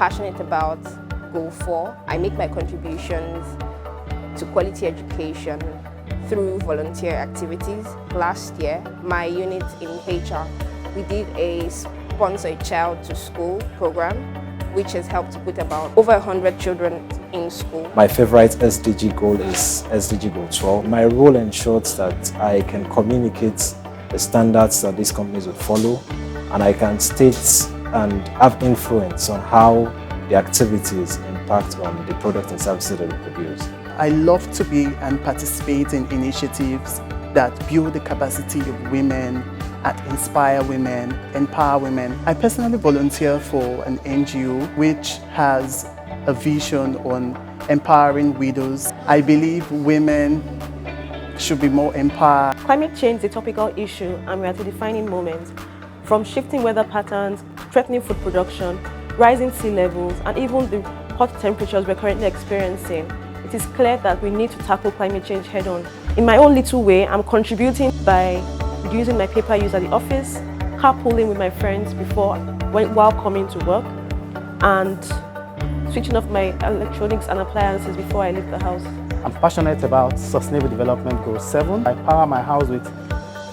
passionate about Goal 4. I make my contributions to quality education through volunteer activities. Last year, my unit in HR, we did a Sponsor a Child to School program, which has helped to put about over 100 children in school. My favorite SDG goal is SDG Goal 12. My role ensures that I can communicate the standards that these companies would follow, and I can state and have influence on how the activities impact on the products and services that we produce. I love to be and participate in initiatives that build the capacity of women, that inspire women, empower women. I personally volunteer for an NGO which has a vision on empowering widows. I believe women should be more empowered. Climate change is a topical issue, and we are at a defining moment. From shifting weather patterns, threatening food production, rising sea levels, and even the hot temperatures we're currently experiencing, it is clear that we need to tackle climate change head-on. In my own little way, I'm contributing by reducing my paper use at the office, carpooling with my friends while coming to work, and switching off my electronics and appliances before I leave the house. I'm passionate about Sustainable Development Goal 7. I power my house with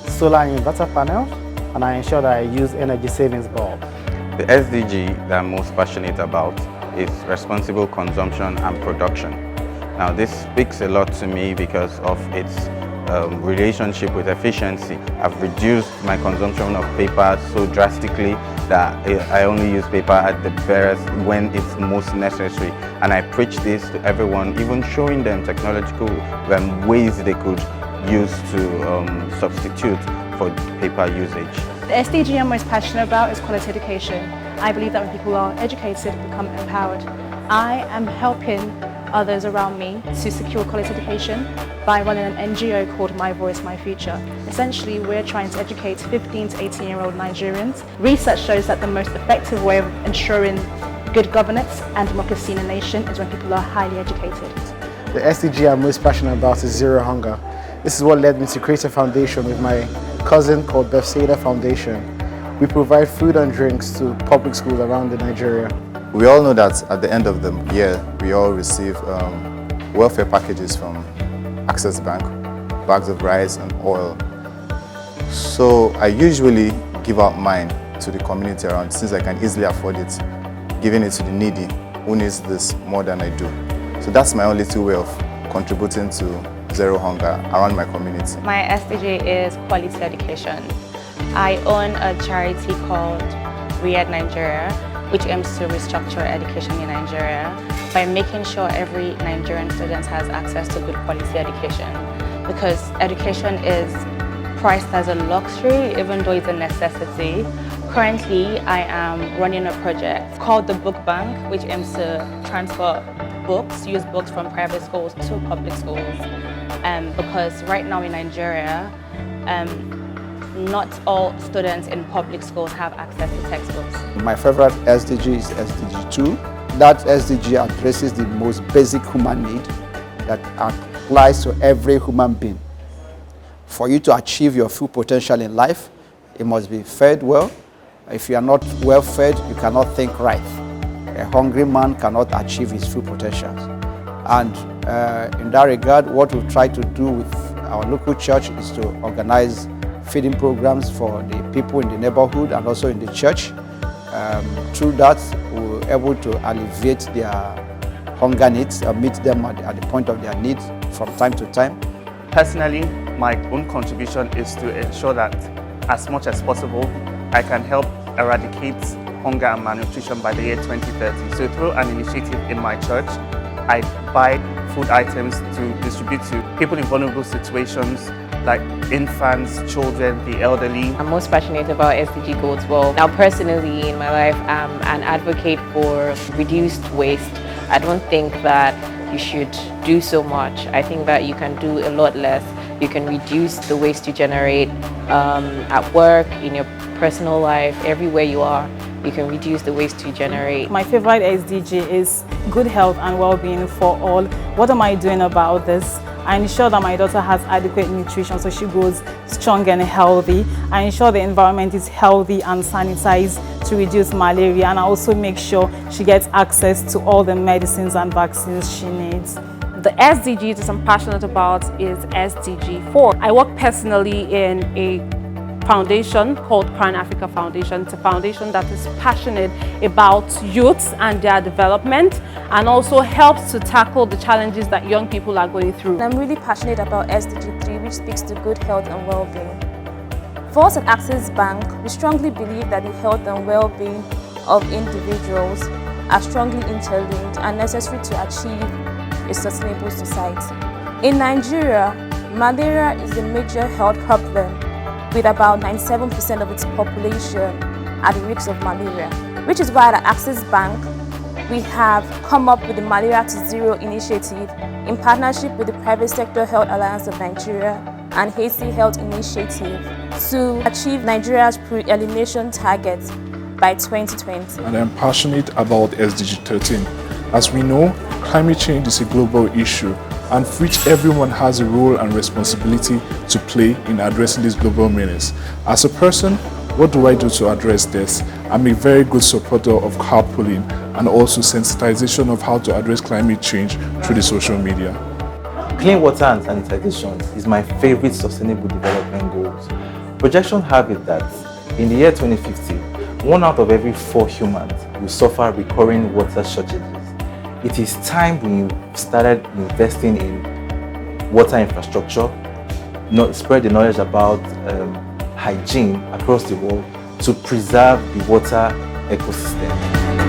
solar and inverter panels, and I ensure that I use energy savings bulb. The SDG that I'm most passionate about is responsible consumption and production. Now this speaks a lot to me because of its relationship with efficiency. I've reduced my consumption of paper so drastically that I only use paper at the barest when it's most necessary. And I preach this to everyone, even showing them technological ways they could use to substitute for paper usage. The SDG I'm most passionate about is quality education. I believe that when people are educated, they become empowered. I am helping others around me to secure quality education by running an NGO called My Voice, My Future. Essentially, we're trying to educate 15 to 18-year-old Nigerians. Research shows that the most effective way of ensuring good governance and democracy in a nation is when people are highly educated. The SDG I'm most passionate about is Zero Hunger. This is what led me to create a foundation with my cousin called Bethsaida Foundation. We provide food and drinks to public schools around Nigeria. We all know that at the end of the year, we all receive welfare packages from Access Bank, bags of rice and oil. So I usually give out mine to the community around since I can easily afford it, giving it to the needy who needs this more than I do. So that's my only way of contributing to Zero Hunger around my community. My SDG is quality education. I own a charity called Riyadh Nigeria, which aims to restructure education in Nigeria by making sure every Nigerian student has access to good quality education, because education is priced as a luxury even though it's a necessity. Currently, I am running a project called the Book Bank, which aims to transfer books, used books from private schools to public schools, because right now in Nigeria, not all students in public schools have access to textbooks. My favorite SDG is SDG 2. That SDG addresses the most basic human need that applies to every human being. For you to achieve your full potential in life, you must be fed well. If you are not well fed, you cannot think right. A hungry man cannot achieve his full potential. And in that regard, what we try to do with our local church is to organize feeding programs for the people in the neighborhood and also in the church. Through that, we're able to alleviate their hunger needs and meet them at the point of their needs from time to time. Personally, my own contribution is to ensure that as much as possible, I can help eradicate hunger and malnutrition by the year 2030. So through an initiative in my church, I buy food items to distribute to people in vulnerable situations like infants, children, the elderly. I'm most passionate about SDG Goal 12. Now personally in my life, I'm an advocate for reduced waste. I don't think that you should do so much. I think that you can do a lot less. You can reduce the waste you generate at work, in your personal life, everywhere you are. You can reduce the waste you generate. My favorite SDG is good health and well-being for all. What am I doing about this? I ensure that my daughter has adequate nutrition so she grows strong and healthy. I ensure the environment is healthy and sanitized to reduce malaria, and I also make sure she gets access to all the medicines and vaccines she needs. The SDGs that I'm passionate about is SDG 4. I work personally in a foundation called Crown Africa Foundation. It's a foundation that is passionate about youths and their development, and also helps to tackle the challenges that young people are going through. I'm really passionate about SDG 3, which speaks to good health and well-being. For us at Access Bank, we strongly believe that the health and well-being of individuals are strongly interlinked and necessary to achieve a sustainable society. In Nigeria, malaria is a major health problem, with about 97% of its population at the risk of malaria, which is why at Access Bank we have come up with the Malaria to Zero initiative in partnership with the Private Sector Health Alliance of Nigeria and Haiti Health Initiative to achieve Nigeria's pre-elimination target by 2020. And I'm passionate about SDG 13. As we know, climate change is a global issue, and for which everyone has a role and responsibility to play in addressing this global menace. As a person, what do I do to address this? I'm a very good supporter of carpooling and also sensitization of how to address climate change through the social media. Clean water and sanitation is my favorite sustainable development goals. Projections have it that in the year 2050, 1 out of every 4 humans will suffer recurring water shortages. It is time we started investing in water infrastructure, spread the knowledge about hygiene across the world to preserve the water ecosystem.